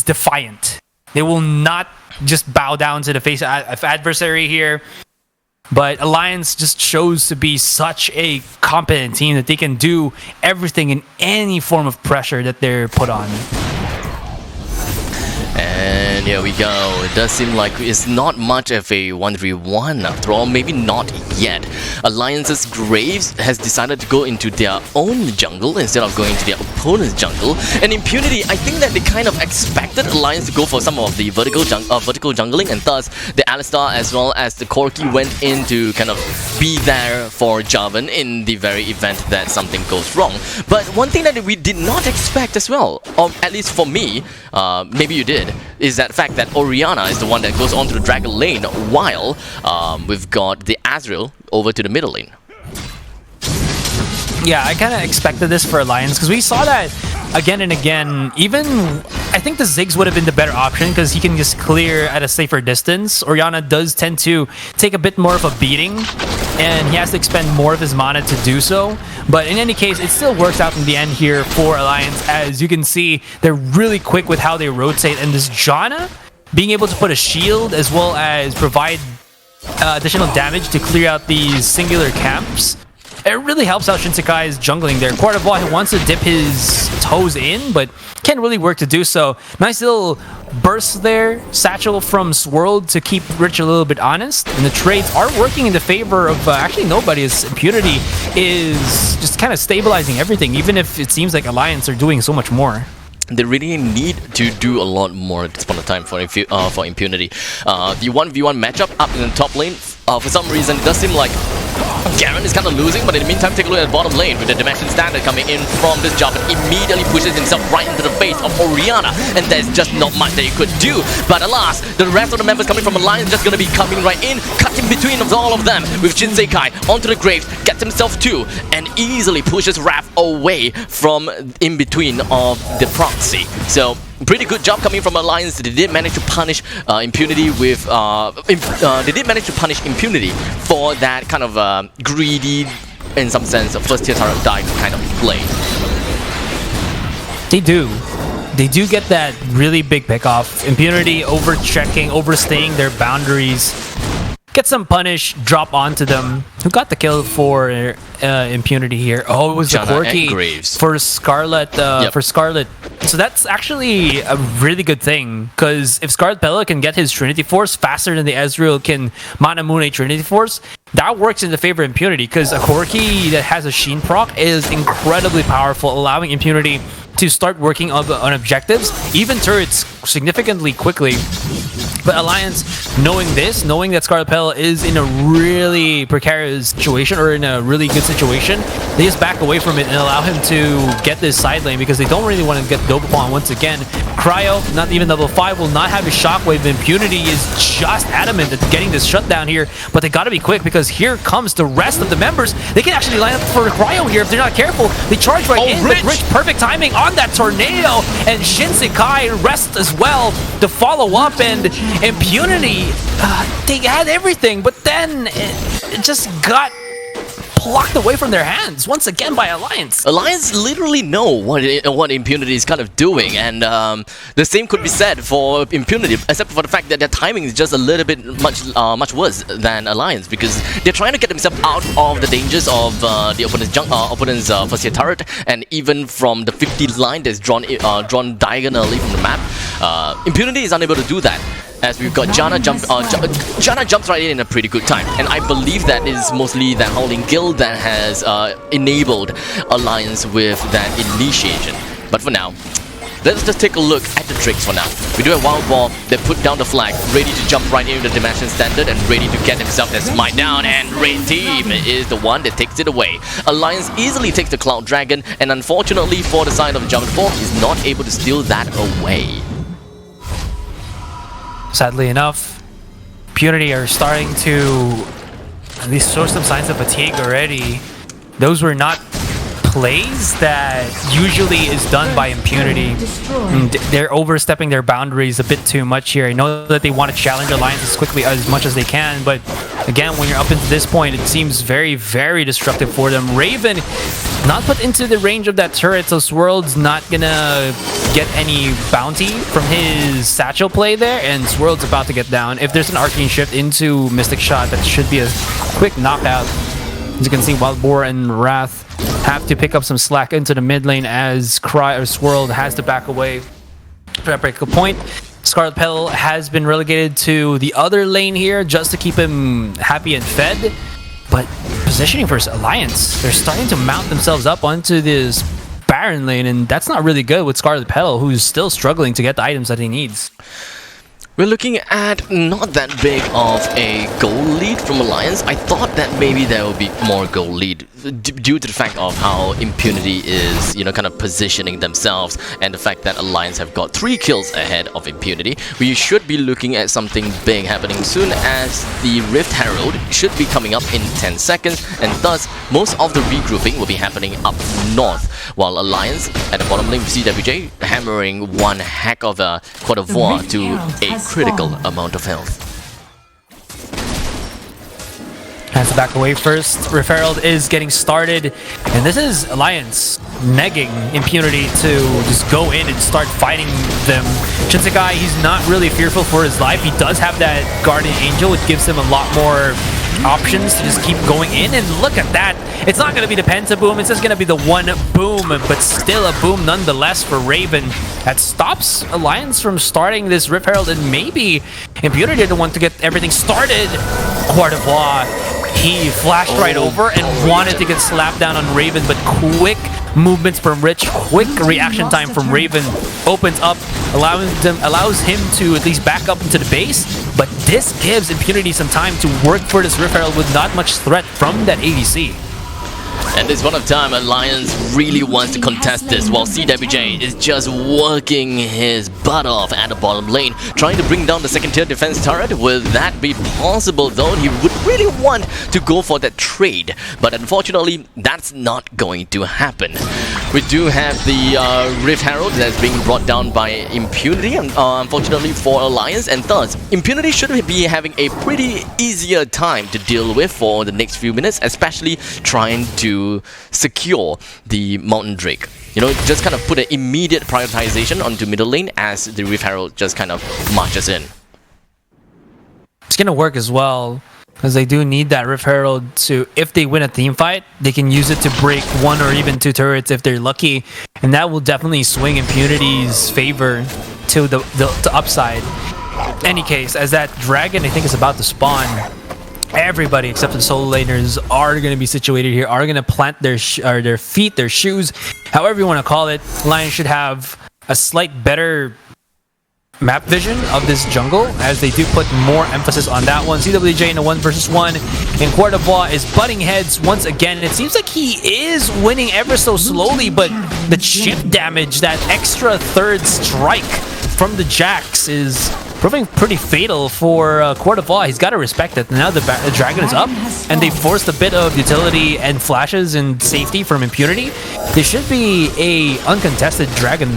defiant. They will not just bow down to the face of adversary here. But Alliance just shows to be such a competent team that they can do everything in any form of pressure that they're put on. And here we go. It does seem like it's not much of a 1v1 after all. Maybe not yet. Alliance's Graves has decided to go into their own jungle instead of going to their opponent's jungle. And Impunity, I think that they kind of expected Alliance to go for some of the vertical jungling, and thus the Alistar as well as the Corki went in to kind of be there for Jarvan in the very event that something goes wrong. But one thing that we did not expect as well, or at least for me, maybe you did, is that fact that Orianna is the one that goes on to the Dragon lane while we've got the Azrael over to the middle lane. Yeah, I kind of expected this for Alliance because we saw that again and again. Even I think the Ziggs would have been the better option because he can just clear at a safer distance. Orianna does tend to take a bit more of a beating, and he has to expend more of his mana to do so. But in any case, it still works out in the end here for Alliance. As you can see, they're really quick with how they rotate, and this Janna being able to put a shield as well as provide additional damage to clear out these singular camps. It really helps out Shinsekai's jungling there. Quarterval, he wants to dip his toes in, but can't really work to do so. Nice little burst there. Satchel from Swirled to keep Rich a little bit honest. And the trades are working in the favor of actually nobody, as Impunity is just kind of stabilizing everything, even if it seems like Alliance are doing so much more. They really need to do a lot more at this point of time for Impunity. The 1v1 matchup up in the top lane, for some reason, it does seem like Garen is kind of losing, but in the meantime, take a look at the bottom lane with the Dimension Standard coming in from this job and immediately pushes himself right into the face of Orianna, and there's just not much that he could do. But alas, the rest of the members coming from Alliance just gonna be coming right in, cutting between of all of them with Shinsekai onto the Graves, gets himself two, and easily pushes Raph away from in between of the proxy. So pretty good job coming from Alliance. They did manage to punish Impunity with they did manage to punish Impunity for that kind of greedy, in some sense, first tier turret dive kind of play. They do get that really big pickoff. Impunity overchecking, overstaying their boundaries. Get some punish, drop onto them. Who got the kill for Impunity here? Oh, it was the Corki for Scarlet. For Scarlet. So that's actually a really good thing, because if Scarlet Pella can get his Trinity Force faster than the Ezreal can Mana Moon a Trinity Force, that works in the favor of Impunity, because a Corki that has a Sheen proc is incredibly powerful, allowing Impunity to start working on objectives, even turrets, significantly quickly. But Alliance, knowing this, knowing that Scarlet Pella is in a really precarious situation, or in a really good situation, they just back away from it and allow him to get this side lane, because they don't really want to get dope upon once again. Cryo, not even level 5, will not have his shockwave. Impunity is just adamant at getting this shutdown here, but they gotta be quick, because here comes the rest of the members. They can actually line up for the Cryo here if they're not careful. They charge right in with Rich, perfect timing on that tornado, and Shinsekai rests as well to follow up, and Impunity, they had everything, but then it just got plucked away from their hands once again by Alliance. Alliance literally know what Impunity is kind of doing, and the same could be said for Impunity, except for the fact that their timing is just a little bit much worse than Alliance, because they're trying to get themselves out of the dangers of the opponent's first tier turret, and even from the 50 line that's drawn diagonally from the map. Impunity is unable to do that, as we've got Janna jumps right in a pretty good time, and I believe that is mostly that Howling Guild that has enabled Alliance with that initiation. But for now, let's just take a look at the tricks for now. We do a Wild Ball, they put down the flag, ready to jump right into the Dimension Standard and ready to get himself that smite down, and Red Team is the one that takes it away. Alliance easily takes the Cloud Dragon, and unfortunately for the side of Jarvan, is not able to steal that away. Sadly enough, Impunity are starting to at least show some signs of fatigue already. Those were not plays that usually is done by Impunity. And they're overstepping their boundaries a bit too much here. I know that they want to challenge Alliance as quickly as much as they can, but again, when you're up into this point, it seems very, very destructive for them. Raven not put into the range of that turret, so Swirl's not gonna get any bounty from his satchel play there, and Swirl's about to get down. If there's an Arcane Shift into Mystic Shot, that should be a quick knockout. As you can see, Wild Boar and Wrath have to pick up some slack into the mid lane as Swirl has to back away for that break point. Scarlet Petal has been relegated to the other lane here just to keep him happy and fed. But positioning for Alliance, they're starting to mount themselves up onto this Baron lane, and that's not really good with Scarlet Petal, who's still struggling to get the items that he needs. We're looking at not that big of a goal lead from Alliance. I thought that maybe there would be more goal lead due to the fact of how Impunity is, you know, kind of positioning themselves, and the fact that Alliance have got 3 kills ahead of Impunity. We should be looking at something big happening soon, as the Rift Herald should be coming up in 10 seconds, and thus most of the regrouping will be happening up north, while Alliance at the bottom lane with CWJ hammering one heck of a Croix de Voix to a critical amount of health. Has to back away first. Rift Herald is getting started, and this is Alliance negging Impunity to just go in and start fighting them. Shinsekai, he's not really fearful for his life. He does have that Guardian Angel, which gives him a lot more options to just keep going in, and look at that. It's not going to be the Penta Boom, it's just going to be the one boom, but still a boom nonetheless for Raven. That stops Alliance from starting this Rift Herald, and maybe Impunity didn't want to get everything started. Croix de Voix, he flashed right over and wanted to get slapped down on Raven, but quick movements from Rich, quick reaction time from Raven opens up, allows him to at least back up into the base, but this gives Impunity some time to work for this Rift Herald with not much threat from that ADC. At this point of time, Alliance really wants to contest this, while CWJ is just working his butt off at the bottom lane, trying to bring down the second tier defense turret. Will that be possible though? He would really want to go for that trade, but unfortunately, that's not going to happen. We do have the Rift Herald that's being brought down by Impunity, unfortunately for Alliance, and thus, Impunity should be having a pretty easier time to deal with for the next few minutes, especially trying to secure the Mountain Drake. You know, just kind of put an immediate prioritization onto middle lane as the Rift Herald just kind of marches in. It's gonna work as well, because they do need that Rift Herald to, if they win a team fight, they can use it to break 1 or even 2 turrets if they're lucky, and that will definitely swing Impunity's favor to the upside. Any case, as that dragon I think is about to spawn, everybody except for the solo laners are going to be situated here, are going to plant their feet, their shoes, however you want to call it. Lions should have a slight better map vision of this jungle, as they do put more emphasis on that one. CWJ in a 1 versus 1, and Croix de Voix is butting heads once again. It seems like he is winning ever so slowly, but the chip damage, that extra third strike from the Jax, is proving pretty fatal for Croix de Voix. He's got to respect it. Now the dragon is up, and they forced a bit of utility and flashes and safety from Impunity. This should be a uncontested dragon.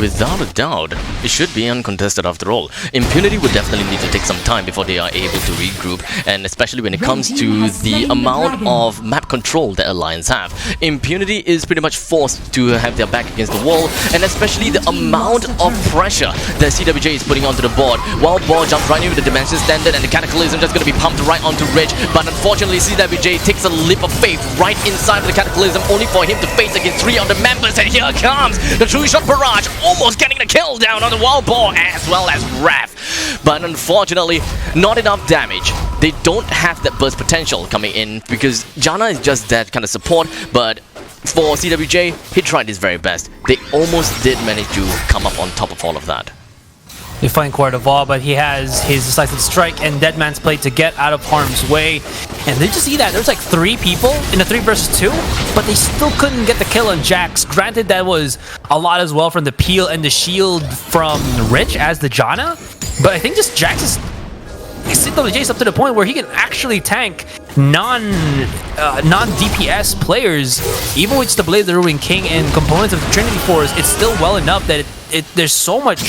Without a doubt, it should be uncontested after all. Impunity would definitely need to take some time before they are able to regroup, and especially when it comes to the amount of map control that Alliance have. Impunity is pretty much forced to have their back against the wall, and especially the amount of pressure that CWJ is putting onto the board. Wild Boar jumps right into the Dimension Standard, and the Cataclysm just going to be pumped right onto Rich, but unfortunately CWJ takes a leap of faith right inside of the Cataclysm, only for him to face against 3 of the members, and here comes the True Shot Barrage, almost getting the kill down on the Wild Boar as well as Wrath. But unfortunately, not enough damage. They don't have that burst potential coming in, because Janna is just that kind of support, but for CWJ, he tried his very best. They almost did manage to come up on top of all of that. They find Croix de Voix, but he has his decisive strike and Dead Man's Play to get out of harm's way. And did you see that? There's like 3 people in a 3 versus 2, but they still couldn't get the kill on Jax. Granted, that was a lot as well from the peel and the shield from Rich as the Janna, but I think just Jax is CWJ's up to the point where he can actually tank non-DPS players. Even with the Blade of the Ruined King and components of the Trinity Force, it's still well enough that there's so much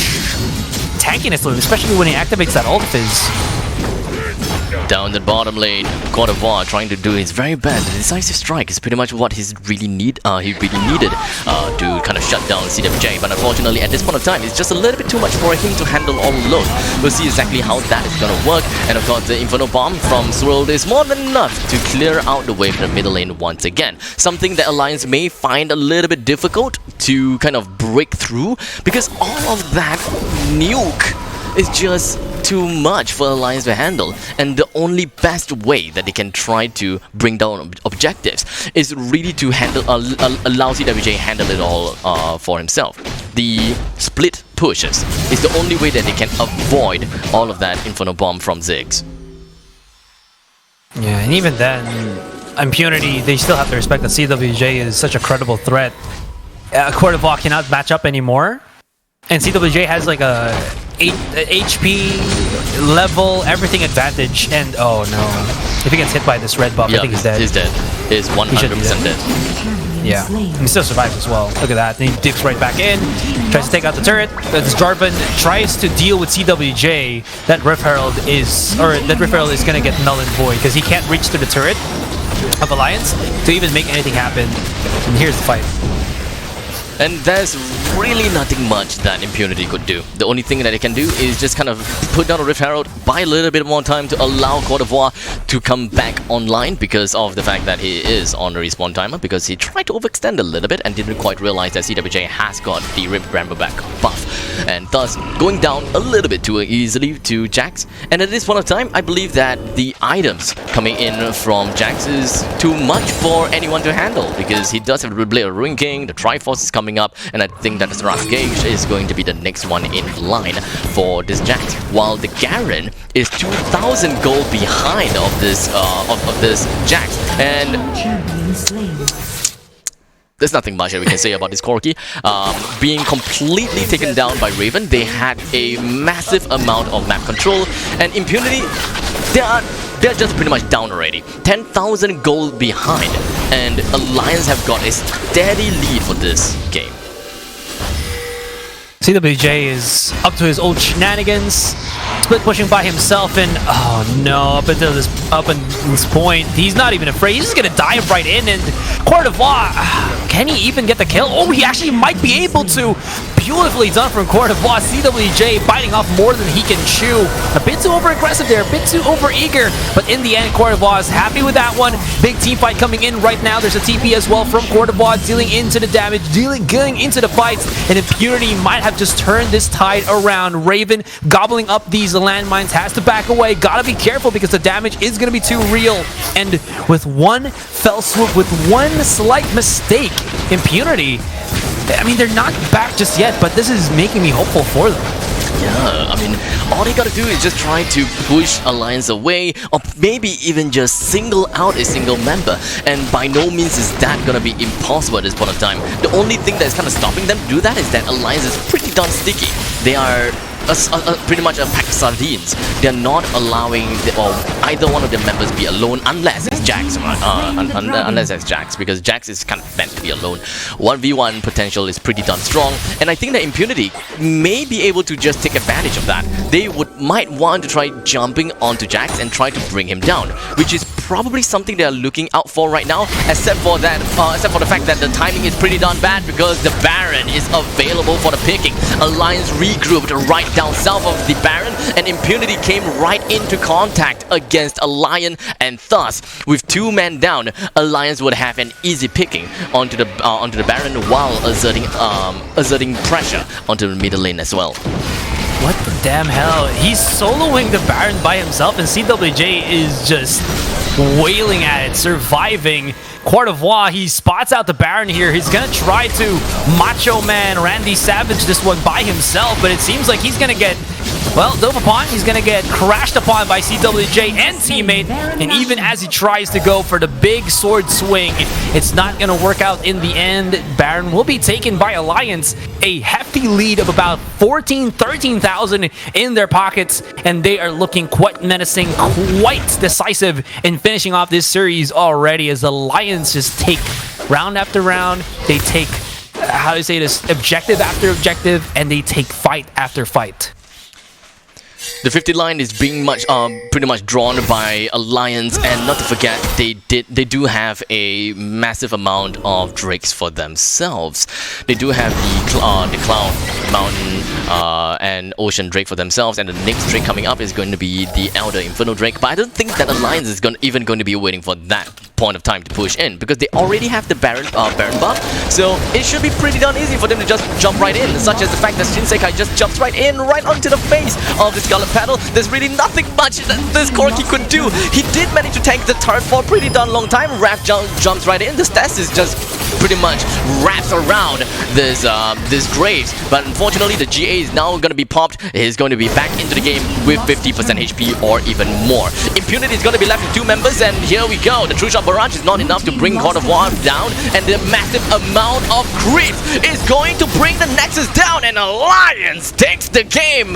tankiness to him, especially when he activates that ult fizz. Down the bottom lane, God of War trying to do his very best. The decisive strike is pretty much what he really needed to kind of shut down CWJ. But unfortunately, at this point of time, it's just a little bit too much for him to handle all alone. We'll see exactly how that is going to work. And of course, the Inferno Bomb from Swirl is more than enough to clear out the way from the middle lane once again. Something that Alliance may find a little bit difficult to kind of break through, because all of that nuke is just too much for Alliance to handle, and the only best way that they can try to bring down objectives is really to handle allow CWJ handle it all for himself. The split pushes is the only way that they can avoid all of that Inferno Bomb from Ziggs. Yeah, and even then, Impunity, they still have to respect that CWJ is such a credible threat. Court of War cannot match up anymore, and CWJ has like a HP level, everything advantage, and oh no, if he gets hit by this red buff, I think he's dead. He's dead. He's 100% dead. Yeah, he still survives as well. Look at that. And he dips right back in, tries to take out the turret. As Jarvan tries to deal with CWJ, that Rift Herald is gonna get null and void because he can't reach to the turret of Alliance to even make anything happen. And here's the fight. And there's really nothing much that Impunity could do. The only thing that they can do is just kind of put down a Rift Herald, buy a little bit more time to allow God of War to come back online because of the fact that he is on the respawn timer, because he tried to overextend a little bit and didn't quite realize that CWJ has got the Rift Ramberback buff, and thus going down a little bit too easily to Jax. And at this point of time, I believe that the items coming in from Jax is too much for anyone to handle, because he does have the Blade of Ruined King, the Triforce is coming up, and I think that the Ras Gage is going to be the next one in line for this Jax, while the Garen is 2,000 gold behind of this Jax. And there's nothing much that we can say about this Corki. Being completely taken down by Raven, they had a massive amount of map control, and Impunity, they're just pretty much down already. 10,000 gold behind, and Alliance have got a steady lead for this game. CWJ is up to his old shenanigans, split pushing by himself, and oh no, up until this point, he's not even afraid. He's just gonna dive right in, and Court of War, can he even get the kill? Oh, he actually might be able to. Beautifully done from Court of War. CWJ biting off more than he can chew. A bit too over-aggressive there, a bit too over-eager, but in the end, Court of War is happy with that one. Big team fight coming in right now. There's a TP as well from Court of War, dealing into the damage, going into the fights, and Impunity might have just turned this tide around. Raven gobbling up these landmines, has to back away. Gotta be careful because the damage is gonna be too real. And with one fell swoop, with one slight mistake, Impunity, I mean, they're not back just yet, but this is making me hopeful for them. Yeah, I mean, all they gotta do is just try to push Alliance away, or maybe even just single out a single member, and by no means is that gonna be impossible at this point of time. The only thing that's kind of stopping them to do that is that Alliance is pretty darn sticky. They are pretty much a pack of sardines. They're not allowing either one of their members be alone unless it's Jax, unless it's Jax, because Jax is kind of meant to be alone. 1v1 potential is pretty darn strong, and I think that Impunity may be able to just take advantage of that. They might want to try jumping onto Jax and try to bring him down, which is probably something they are looking out for right now, except for the fact that the timing is pretty darn bad because the Baron is available for the picking. Alliance regrouped right down south of the Baron, and Impunity came right into contact against Alliance, and thus, with two men down, Alliance would have an easy picking onto the Baron while exerting pressure onto the middle lane as well. What the damn hell? He's soloing the Baron by himself, and CWJ is just wailing at it, surviving. Court of War, he spots out the Baron here. He's gonna try to Macho Man Randy Savage this one by himself, but it seems like he's gonna get Well, dove upon, he's gonna get crashed upon by CWJ and teammate, and even as he tries to go for the big sword swing, it's not gonna work out in the end. Baron will be taken by Alliance, a hefty lead of about 13,000 in their pockets, and they are looking quite menacing, quite decisive in finishing off this series already, as Alliance just take round after round, they take, how do you say this, objective after objective, and they take fight after fight. The 50 line is being pretty much drawn by Alliance, and not to forget, they do have a massive amount of drakes for themselves. They do have the Cloud Mountain and Ocean Drake for themselves, and the next Drake coming up is going to be the Elder Inferno Drake. But I don't think that Alliance is even going to be waiting for that point of time to push in, because they already have the Baron buff, so it should be pretty darn easy for them to just jump right in, such as the fact that Shinsekai just jumps right in, right onto the face of the Scarlet Petal. There's really nothing much that this Corki could do. He did manage to tank the turret for a pretty darn long time. Raph jumps right in. The stasis just pretty much wraps around this Graves, but unfortunately the GA is now going to be popped. He's going to be back into the game with 50% HP or even more. Impunity is going to be left with 2 members, and here we go. The True Shot Barrage is not enough to bring God of War down, and the massive amount of creep is going to bring the Nexus down, and Alliance takes the game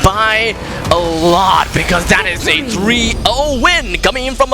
by a lot, because that is a 3-0 win coming in from